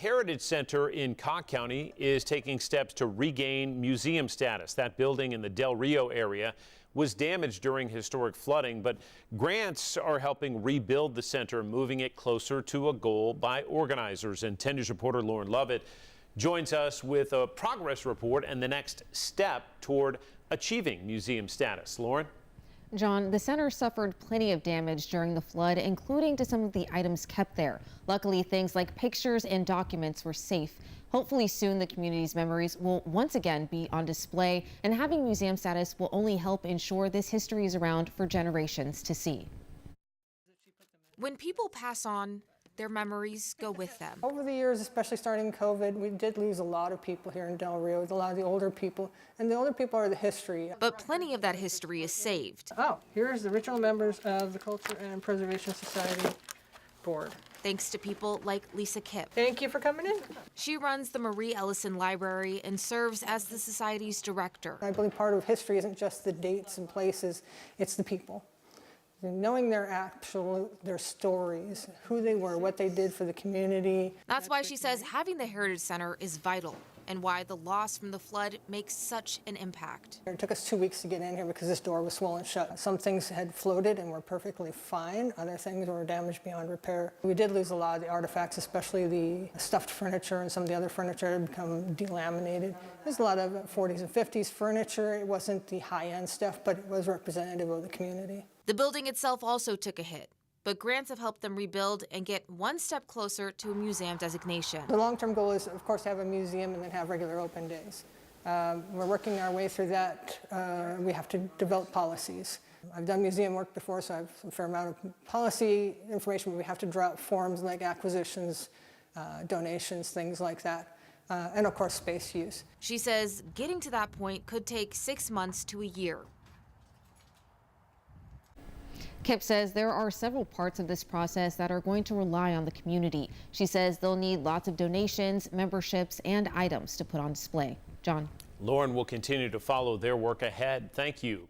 Heritage Center in Cobb County is taking steps to regain museum status. That building in the Del Rio area was damaged during historic flooding, but grants are helping rebuild the center, moving it closer to a goal by organizers. And 10 News reporter Lauren Lovett joins us with a progress report and the next step toward achieving museum status. Lauren? John, the center suffered plenty of damage during the flood, including to some of the items kept there. Luckily, things like pictures and documents were safe. Hopefully soon the community's memories will once again be on display, and having museum status will only help ensure this history is around for generations to see. When people pass on, their memories go with them. Over the years, especially starting COVID, we did lose a lot of people here in Del Rio, a lot of the older people, and the older people are the history. But plenty of that history is saved. Oh, here's the original members of the Culture and Preservation Society Board. Thanks to people like Lisa Kipp. Thank you for coming in. She runs the Marie Ellison Library and serves as the Society's director. I believe part of history isn't just the dates and places, it's the people. Knowing their stories, who they were, what they did for the community. That's why she says having the Heritage Center is vital, and why the loss from the flood makes such an impact. It took us 2 weeks to get in here because this door was swollen shut. Some things had floated and were perfectly fine. Other things were damaged beyond repair. We did lose a lot of the artifacts, especially the stuffed furniture, and some of the other furniture had become delaminated. There's a lot of 40s and 50s furniture. It wasn't the high-end stuff, but it was representative of the community. The building itself also took a hit, but grants have helped them rebuild and get one step closer to a museum designation. The long-term goal is, of course, to have a museum and then have regular open days. We're working our way through that. We have to develop policies. I've done museum work before, so I have a fair amount of policy information, but we have to draw up forms like acquisitions, donations, things like that, and of course space use. She says getting to that point could take 6 months to a year. Kipp says there are several parts of this process that are going to rely on the community. She says they'll need lots of donations, memberships, and items to put on display. John. Lauren will continue to follow their work ahead. Thank you.